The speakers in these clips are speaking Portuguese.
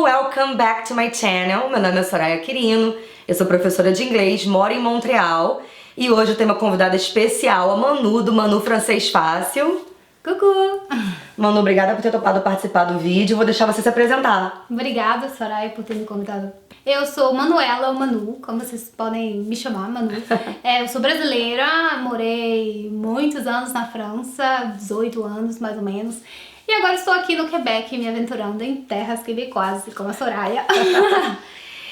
welcome back to my channel. Meu nome é Soraya Quirino, eu sou professora de inglês, moro em Montreal e hoje eu tenho uma convidada especial, a Manu, do Manu Francês Fácil. Cucu! Manu, obrigada por ter topado participar do vídeo, vou deixar você se apresentar. Obrigada, Soraya, por ter me convidado. Eu sou Manuela, ou Manu, como vocês podem me chamar, Manu. Eu sou brasileira, morei muitos anos na França, 18 anos mais ou menos. E agora estou aqui no Quebec, me aventurando em terras quebecoises, como a Soraya.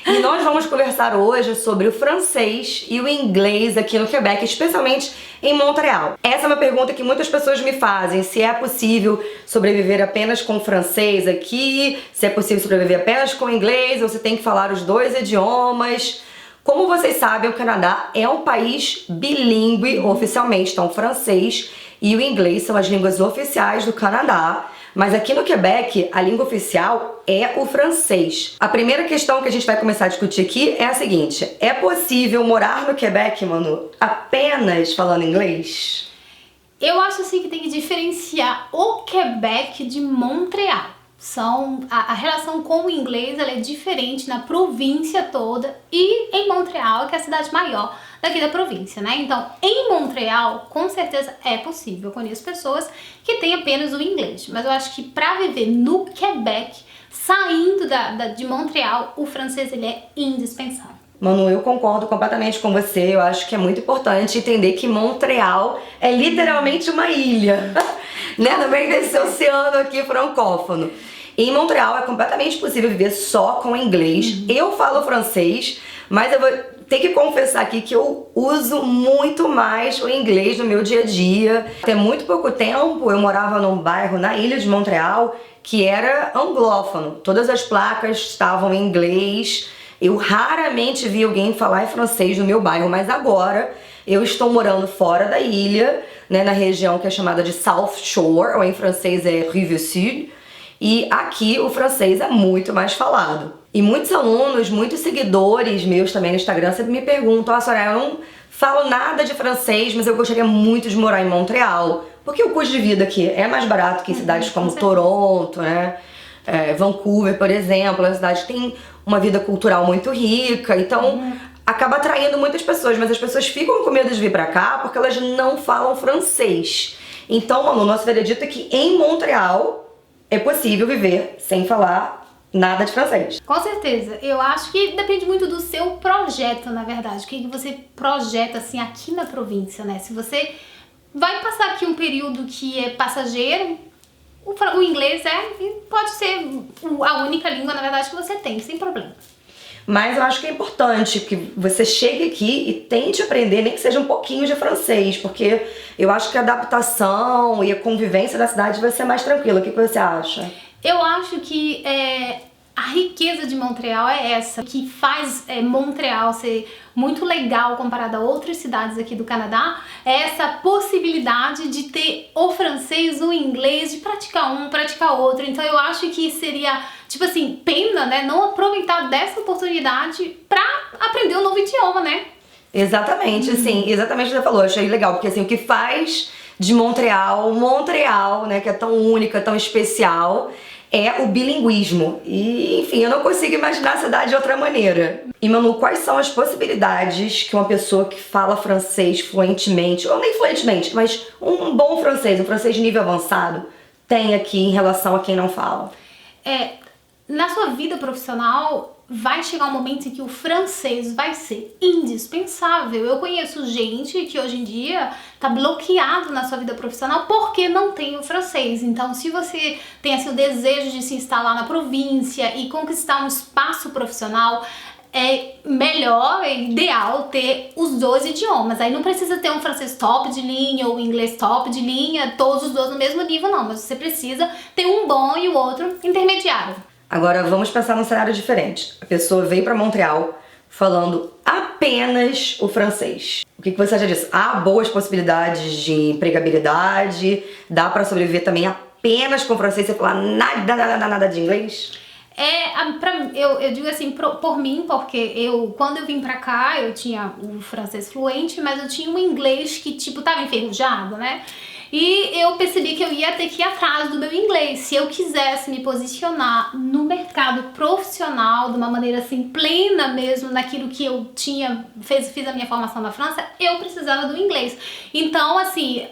E nós vamos conversar hoje sobre o francês e o inglês aqui no Quebec, especialmente em Montreal. Essa é uma pergunta que muitas pessoas me fazem, se é possível sobreviver apenas com francês aqui, se é possível sobreviver apenas com inglês, ou se tem que falar os dois idiomas. Como vocês sabem, o Canadá é um país bilíngue oficialmente, então o francês e o inglês são as línguas oficiais do Canadá. Mas aqui no Quebec, a língua oficial é o francês. A primeira questão que a gente vai começar a discutir aqui é a seguinte: é possível morar no Quebec, Manu, apenas falando inglês? Eu acho assim que tem que diferenciar o Quebec de Montreal. A relação com o inglês ela é diferente na província toda e em Montreal, que é a cidade maior daqui da província, né? Então, em Montreal, com certeza é possível. Eu conheço pessoas que têm apenas o inglês, mas eu acho que para viver no Quebec, saindo de Montreal, o francês ele é indispensável. Manu, eu concordo completamente com você. Eu acho que é muito importante entender que Montreal é literalmente uma ilha, né? No meio desse oceano aqui francófono. Em Montreal é completamente possível viver só com inglês. Eu falo francês, mas eu vou ter que confessar aqui que eu uso muito mais o inglês no meu dia a dia. Até muito pouco tempo eu morava num bairro na ilha de Montreal que era anglófono. Todas as placas estavam em inglês. Eu raramente vi alguém falar em francês no meu bairro, mas agora eu estou morando fora da ilha, né, na região que é chamada de South Shore, ou em francês é Rive Sud, e aqui o francês é muito mais falado. E muitos alunos, muitos seguidores meus também no Instagram sempre me perguntam: Soraya, eu não falo nada de francês, mas eu gostaria muito de morar em Montreal, porque o custo de vida aqui é mais barato que em cidades como Toronto, né? Vancouver, por exemplo, a cidade tem uma vida cultural muito rica, então acaba atraindo muitas pessoas, mas as pessoas ficam com medo de vir pra cá porque elas não falam francês. Então, Manu, nosso veredito é que em Montreal é possível viver sem falar nada de francês. Com certeza. Eu acho que depende muito do seu projeto, na verdade. O que você projeta, assim, aqui na província, né? Se você vai passar aqui um período que é passageiro, o inglês pode ser a única língua, na verdade, que você tem, sem problema. Mas eu acho que é importante que você chegue aqui e tente aprender, nem que seja um pouquinho de francês, porque eu acho que a adaptação e a convivência da cidade vai ser mais tranquila. O que você acha? Eu acho que a riqueza de Montreal é essa, que faz Montreal ser muito legal comparado a outras cidades aqui do Canadá, é essa possibilidade de ter o francês, o inglês, de praticar um, praticar outro. Então eu acho que seria, tipo assim, pena, né, não aproveitar dessa oportunidade pra aprender um novo idioma, né? Exatamente, assim, exatamente o que você falou, eu achei legal, porque assim, o que faz de Montreal, né, que é tão única, tão especial, é o bilinguismo. E, enfim, eu não consigo imaginar a cidade de outra maneira. E, Manu, quais são as possibilidades que uma pessoa que fala francês fluentemente, ou nem fluentemente, mas um bom francês, um francês de nível avançado, tem aqui em relação a quem não fala? Na sua vida profissional, vai chegar um momento em que o francês vai ser indispensável. Eu conheço gente que hoje em dia tá bloqueado na sua vida profissional porque não tem o francês. Então, se você tem assim, o desejo de se instalar na província e conquistar um espaço profissional, é melhor, é ideal ter os dois idiomas. Aí não precisa ter um francês top de linha ou um inglês top de linha, todos os dois no mesmo nível, não. Mas você precisa ter um bom e o outro intermediário. Agora vamos pensar num cenário diferente. A pessoa veio para Montreal falando apenas o francês. O que você acha disso? Há boas possibilidades de empregabilidade? Dá para sobreviver também apenas com o francês e falar nada de inglês? Eu digo assim, por mim, porque quando eu vim pra cá, eu tinha o francês fluente, mas eu tinha um inglês que, tipo, tava enferrujado, né? E eu percebi que eu ia ter que ir atrás do meu inglês. Se eu quisesse me posicionar no mercado profissional de uma maneira assim plena mesmo, naquilo que eu fiz a minha formação na França, eu precisava do inglês. Então, assim,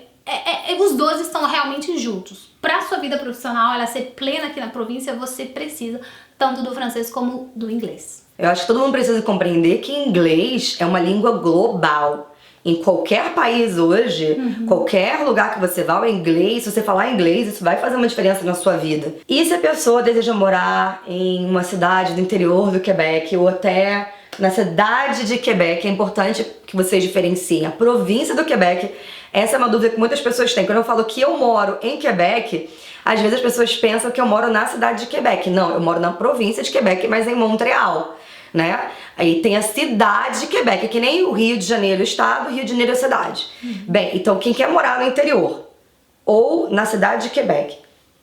os dois estão realmente juntos. Para sua vida profissional, ela ser plena aqui na província, você precisa tanto do francês como do inglês. Eu acho que todo mundo precisa compreender que inglês é uma língua global. Em qualquer país hoje, qualquer lugar que você vá, o inglês, se você falar inglês, isso vai fazer uma diferença na sua vida. E se a pessoa deseja morar em uma cidade do interior do Quebec ou até na cidade de Quebec, é importante que vocês diferenciem a província do Quebec. Essa é uma dúvida que muitas pessoas têm. Quando eu falo que eu moro em Quebec, às vezes as pessoas pensam que eu moro na cidade de Quebec. Não, eu moro na província de Quebec, mas em Montreal, né? Aí tem a cidade de Quebec, que nem o Rio de Janeiro é o estado, o Rio de Janeiro é a cidade. Bem, então quem quer morar no interior ou na cidade de Quebec,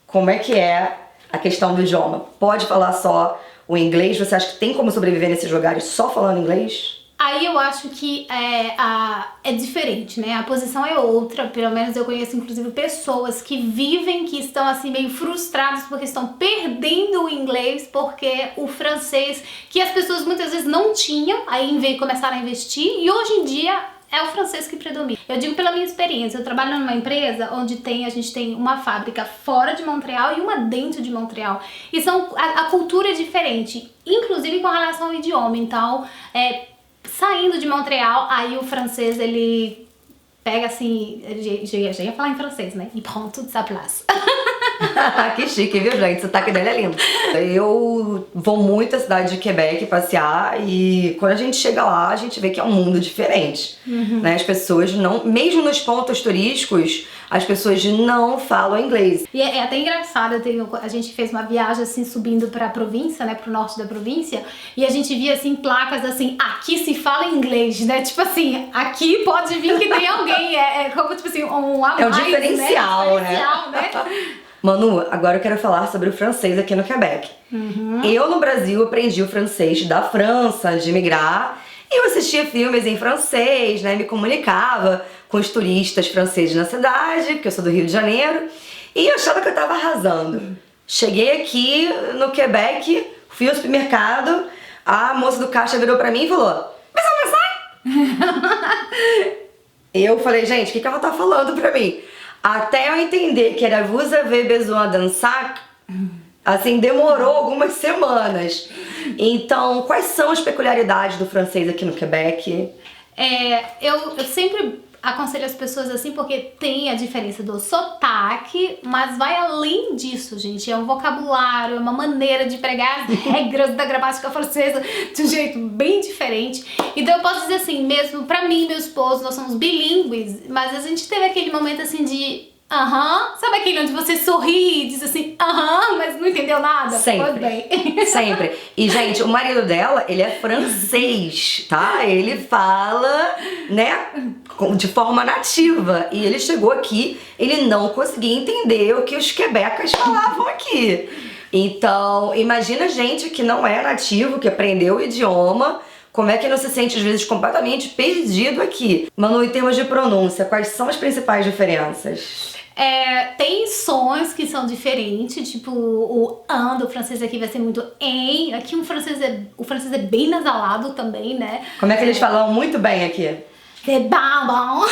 como é que é a questão do idioma? Pode falar só o inglês? Você acha que tem como sobreviver nesses lugares só falando inglês? Aí eu acho que é diferente, né? A posição é outra. Pelo menos eu conheço, inclusive, pessoas que vivem, que estão assim meio frustradas porque estão perdendo o inglês, porque o francês, que as pessoas muitas vezes não tinham, aí começaram a investir, e hoje em dia é o francês que predomina. Eu digo pela minha experiência, eu trabalho numa empresa onde a gente tem uma fábrica fora de Montreal e uma dentro de Montreal. E a cultura é diferente, inclusive com relação ao idioma. Então, saindo de Montreal, aí o francês, ele pega assim, já ia falar em francês, né? E prend toute sa place. Que chique, viu, gente? O sotaque dele é lindo. Eu vou muito à cidade de Quebec passear e quando a gente chega lá, a gente vê que é um mundo diferente, né? As pessoas não, mesmo nos pontos turísticos, as pessoas não falam inglês. E é até engraçado, a gente fez uma viagem assim, subindo pra província, né, pro norte da província, e a gente via assim, placas assim, aqui se fala inglês, né? Tipo assim, aqui pode vir que tem alguém, é como tipo assim, um a mais, é um diferencial, né? Manu, agora eu quero falar sobre o francês aqui no Quebec. Eu no Brasil aprendi o francês da França, de imigrar, e eu assistia filmes em francês, né, me comunicava com os turistas franceses na cidade, porque eu sou do Rio de Janeiro, e eu achava que eu tava arrasando. Cheguei aqui no Quebec, fui ao supermercado, a moça do caixa virou pra mim e falou: "Mas você não sai?" Eu falei: gente, o que ela tá falando pra mim? Até eu entender que era "vous avez besoin d'un sac", assim, demorou algumas semanas. Então, quais são as peculiaridades do francês aqui no Quebec? Eu sempre aconselho as pessoas assim, porque tem a diferença do sotaque, mas vai além disso, gente. É um vocabulário, é uma maneira de pregar as regras da gramática francesa de um jeito bem diferente. Então eu posso dizer assim, mesmo pra mim e meu esposo, nós somos bilíngues, mas a gente teve aquele momento assim de sabe aquele onde você sorri e diz assim, mas não entendeu nada? Sempre. Pois bem. Sempre. E, gente, o marido dela, ele é francês, tá? Ele fala, né, de forma nativa. E ele chegou aqui, ele não conseguia entender o que os quebecas falavam aqui. Então, imagina gente que não é nativo, que aprendeu o idioma, como é que não se sente, às vezes, completamente perdido aqui. Manu, em termos de pronúncia, quais são as principais diferenças? Tem sons que são diferentes, tipo o an do francês aqui vai ser muito em. Aqui o francês é bem nasalado também, né? Como é que eles falam muito bem aqui? C'est bom.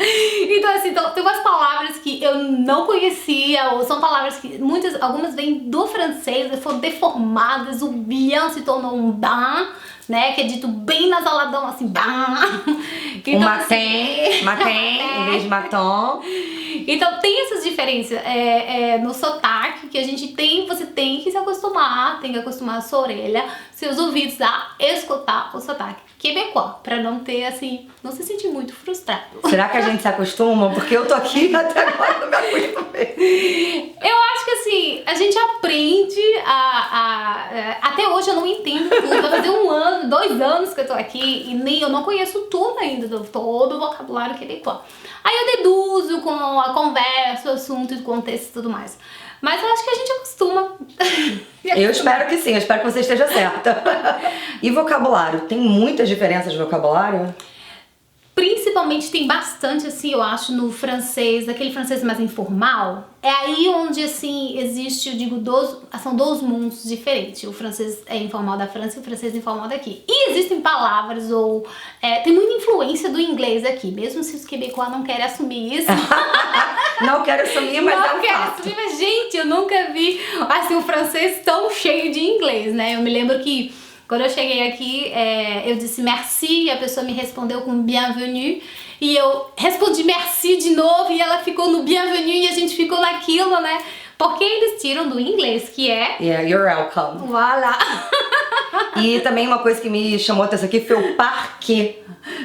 Então assim, tem umas palavras que eu não conhecia, ou são palavras que algumas vêm do francês, foram deformadas, o bien se tornou um ban, né, que é dito bem nasaladão, assim, ban. Então, o matin, em vez de maton. Então tem essas diferenças no sotaque que a gente tem, você tem que se acostumar, tem que acostumar a sua orelha, seus ouvidos a escutar o sotaque quebecois, pra não ter assim, não se sentir muito frustrado. Será que a gente se acostuma? Porque eu tô aqui até agora não me aguento mesmo. Eu acho que assim, a gente aprende até hoje eu não entendo tudo, vai fazer 1 ano, 2 anos que eu tô aqui e eu não conheço tudo ainda, todo o vocabulário quebecois. Aí eu deduzo com a conversa, o assunto, o contexto e tudo mais. Mas eu acho que a gente acostuma. Eu espero que sim, eu espero que você esteja certa. E vocabulário? Tem muitas diferenças de vocabulário? principalmente tem bastante, assim, eu acho, no francês, aquele francês mais informal. É aí onde, assim, existe, eu digo, são dois mundos diferentes. O francês é informal da França e o francês informal daqui. E existem palavras tem muita influência do inglês aqui, mesmo se os quebecois não querem assumir isso. Não quero assumir, mas não quero assumir, mas, gente, eu nunca vi, assim, um francês tão cheio de inglês, né? Eu me lembro que quando eu cheguei aqui, eu disse merci e a pessoa me respondeu com bienvenue. E eu respondi merci de novo e ela ficou no bienvenue e a gente ficou naquilo, né? Porque eles tiram do inglês, que é... Yeah, you're welcome. Voilà. E também uma coisa que me chamou a atenção aqui foi o parquet.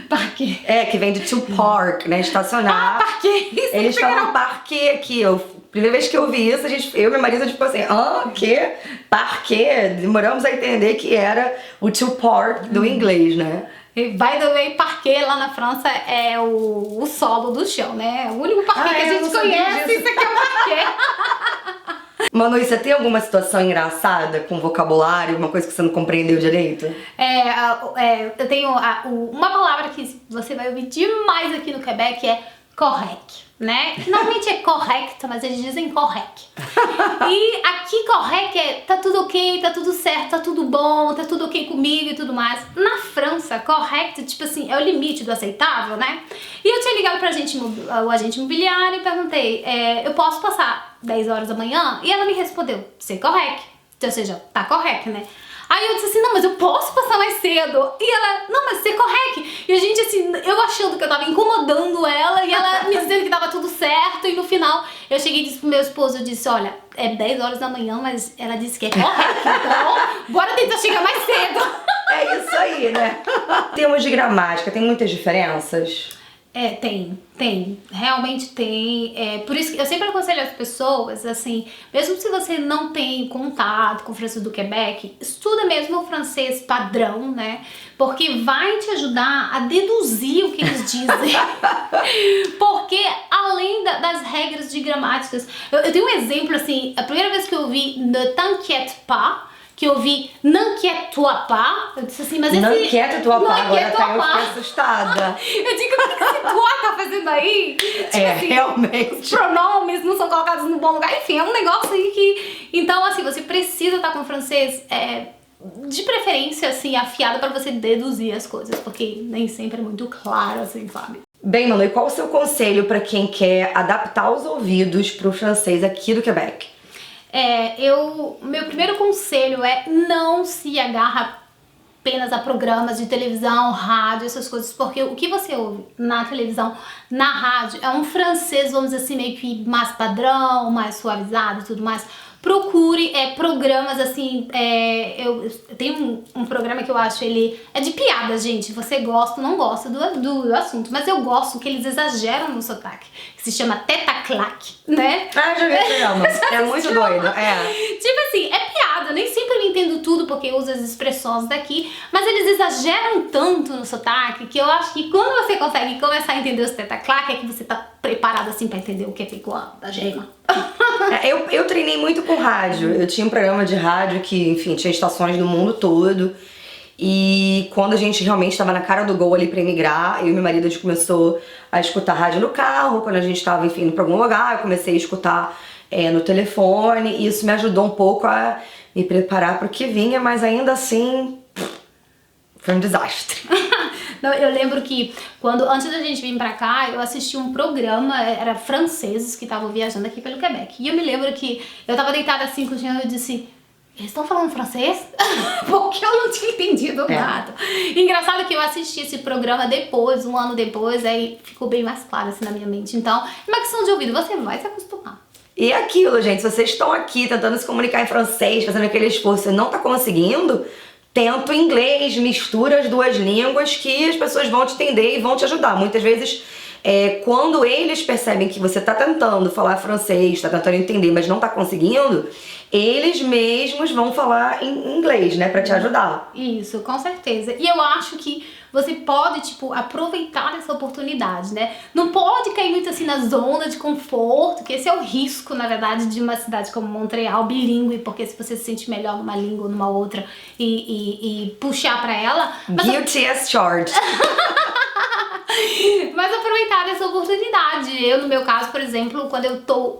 Parquet. Que vem de to park, né? Estacionar. Parquet. Eles falam parquet aqui. Primeira vez que eu vi isso, eu e meu marido, tipo assim, que? Parquet? Demoramos a entender que era o to park do inglês, né? By the way, parquet lá na França é o solo do chão, né? O único parquet que a gente conhece, isso aqui é o parquet. Manu, e você tem alguma situação engraçada com vocabulário, uma coisa que você não compreendeu direito? Eu tenho uma palavra que você vai ouvir demais aqui no Quebec, é correct, né? Normalmente é correct, mas eles dizem correct. E aqui correct tá tudo ok, tá tudo certo, tá tudo bom, tá tudo ok comigo e tudo mais. Na França, correct, tipo assim, é o limite do aceitável, né? E eu tinha ligado o agente imobiliário e perguntei, eu posso passar 10 horas da manhã? E ela me respondeu, c'est correct. Ou seja, tá correto, né? Aí eu disse assim, não, mas eu posso passar mais cedo. E ela, não, mas você é correto. E a gente assim, eu achando que eu tava incomodando ela e ela me dizendo que tava tudo certo. E no final eu cheguei e disse pro meu esposo, eu disse, olha, é 10 horas da manhã, mas ela disse que é correto. Então, bora tentar chegar mais cedo. É isso aí, né? Termos de gramática, tem muitas diferenças? Tem, realmente tem. Por isso que eu sempre aconselho as pessoas, assim, mesmo se você não tem contato com o francês do Quebec, estuda mesmo o francês padrão, né? Porque vai te ajudar a deduzir o que eles dizem. Porque além das regras de gramáticas, eu tenho um exemplo assim, a primeira vez que eu ouvi ne t'inquiète pas, que eu vi n'inquiète-toi pas, eu disse assim, mas esse... N'inquiète-toi pas, agora tá, eu fiquei assustada. Eu digo, o que esse toi tá fazendo aí? Tipo assim, realmente. Os pronomes não são colocados no bom lugar, enfim, é um negócio aí que... Então, assim, você precisa estar com o francês, de preferência, assim, afiado pra você deduzir as coisas, porque nem sempre é muito claro, assim, sabe? Bem, Manu, e qual o seu conselho pra quem quer adaptar os ouvidos pro francês aqui do Quebec? Meu primeiro conselho é não se agarra apenas a programas de televisão, rádio, essas coisas, porque o que você ouve na televisão, na rádio, é um francês, vamos dizer assim, meio que mais padrão, mais suavizado e tudo mais. Procure programas assim, eu tenho um programa que eu acho, ele é de piada, gente, você gosta ou não gosta do assunto, mas eu gosto que eles exageram no sotaque, que se chama Teta Claque, né? Já vi esse programa, é muito doido, Tipo assim, é piada, nem sempre eu entendo tudo porque eu uso as expressões daqui, mas eles exageram tanto no sotaque que eu acho que quando você consegue começar a entender os Teta Claque é que você tá preparado assim pra entender o que é ficou da gema. Eu treinei muito com rádio. Eu tinha um programa de rádio que, enfim, tinha estações do mundo todo. E quando a gente realmente estava na cara do gol ali pra emigrar, eu e meu marido, a gente começou a escutar rádio no carro. Quando a gente estava, enfim, indo pra algum lugar, eu comecei a escutar no telefone. E isso me ajudou um pouco a me preparar pro que vinha, mas ainda assim, foi um desastre. Não, eu lembro que antes da gente vir pra cá, eu assisti um programa, era franceses que estavam viajando aqui pelo Quebec. E eu me lembro que eu tava deitada assim, com o e eu disse, eles estão falando francês? Porque eu não tinha entendido nada. Engraçado que eu assisti esse programa depois, um ano depois, aí ficou bem mais claro assim na minha mente. Então, é uma questão de ouvido, você vai se acostumar. E aquilo, gente, se vocês estão aqui tentando se comunicar em francês, fazendo aquele esforço e não tá conseguindo, tenta o inglês, mistura as duas línguas que as pessoas vão te entender e vão te ajudar. Muitas vezes, quando eles percebem que você tá tentando falar francês, tá tentando entender, mas não tá conseguindo, eles mesmos vão falar em inglês, né, pra te ajudar. Isso, com certeza. E eu acho que você pode, tipo, aproveitar essa oportunidade, né? Não pode cair muito assim na zona de conforto, que esse é o risco, na verdade, de uma cidade como Montreal, bilíngue, porque se você se sente melhor numa língua ou numa outra e puxar pra ela... Guilty as charged. Mas aproveitar essa oportunidade. Eu, no meu caso, por exemplo, quando eu tô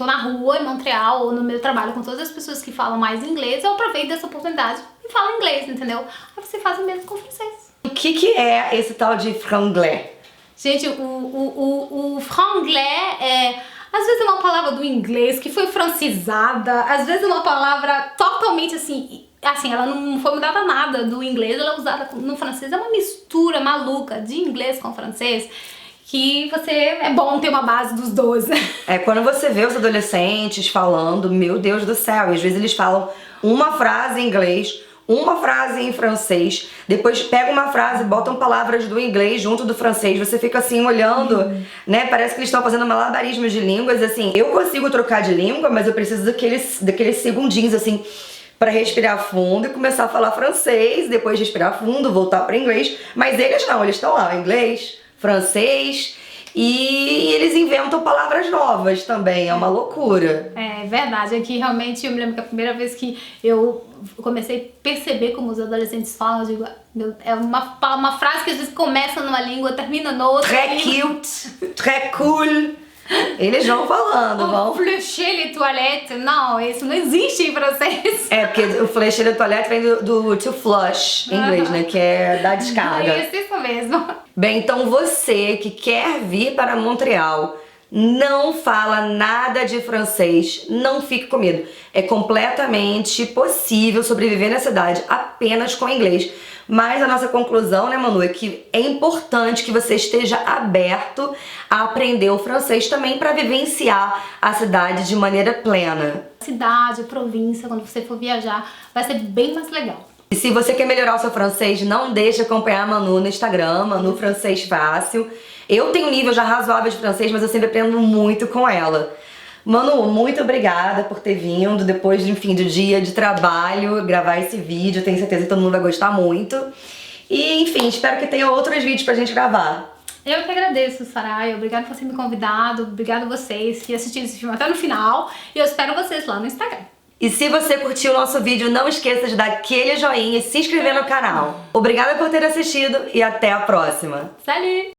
na rua em Montreal ou no meu trabalho com todas as pessoas que falam mais inglês, eu aproveito dessa oportunidade e falo inglês, entendeu? Aí você faz o mesmo com o francês. O que é esse tal de franglais? Gente, o franglais às vezes é uma palavra do inglês que foi francisada, às vezes é uma palavra totalmente assim, ela não foi mudada nada do inglês, ela é usada no francês, é uma mistura maluca de inglês com francês, que é bom ter uma base dos dois. Quando você vê os adolescentes falando, meu Deus do céu, e às vezes eles falam uma frase em inglês, uma frase em francês, depois pega uma frase, botam palavras do inglês junto do francês, você fica assim olhando, né? Parece que eles estão fazendo malabarismos de línguas, assim. Eu consigo trocar de língua, mas eu preciso daqueles segundinhos, assim, pra respirar fundo e começar a falar francês, depois respirar fundo, voltar para inglês. Mas eles não, eles estão lá, inglês, francês, e eles inventam palavras novas também, é uma loucura. É verdade, aqui realmente eu me lembro que a primeira vez que eu comecei a perceber como os adolescentes falam, eu digo, é uma frase que às vezes começa numa língua, termina noutra. Très cute, très cool. Eles vão falando, vão. Flécher les toilettes. Não, isso não existe em francês. Porque o flécher de toilette vem do to flush em inglês, né? Que é dar descarga. Isso mesmo. Bem, então você que quer vir para Montreal, não fala nada de francês, não fique com medo. É completamente possível sobreviver na cidade apenas com inglês. Mas a nossa conclusão, né, Manu, é que é importante que você esteja aberto a aprender o francês também para vivenciar a cidade de maneira plena. Cidade, província, quando você for viajar, vai ser bem mais legal. E se você quer melhorar o seu francês, não deixe de acompanhar a Manu no Instagram, Manu Francês Fácil. Eu tenho um nível já razoável de francês, mas eu sempre aprendo muito com ela. Manu, muito obrigada por ter vindo depois, enfim, do dia de trabalho, gravar esse vídeo. Tenho certeza que todo mundo vai gostar muito. E, enfim, espero que tenha outros vídeos pra gente gravar. Eu que agradeço, Sarai. Obrigada por ter me convidado. Obrigada a vocês que assistiram esse filme até no final. E eu espero vocês lá no Instagram. E se você curtiu o nosso vídeo, não esqueça de dar aquele joinha e se inscrever no canal. Obrigada por ter assistido e até a próxima. Salut!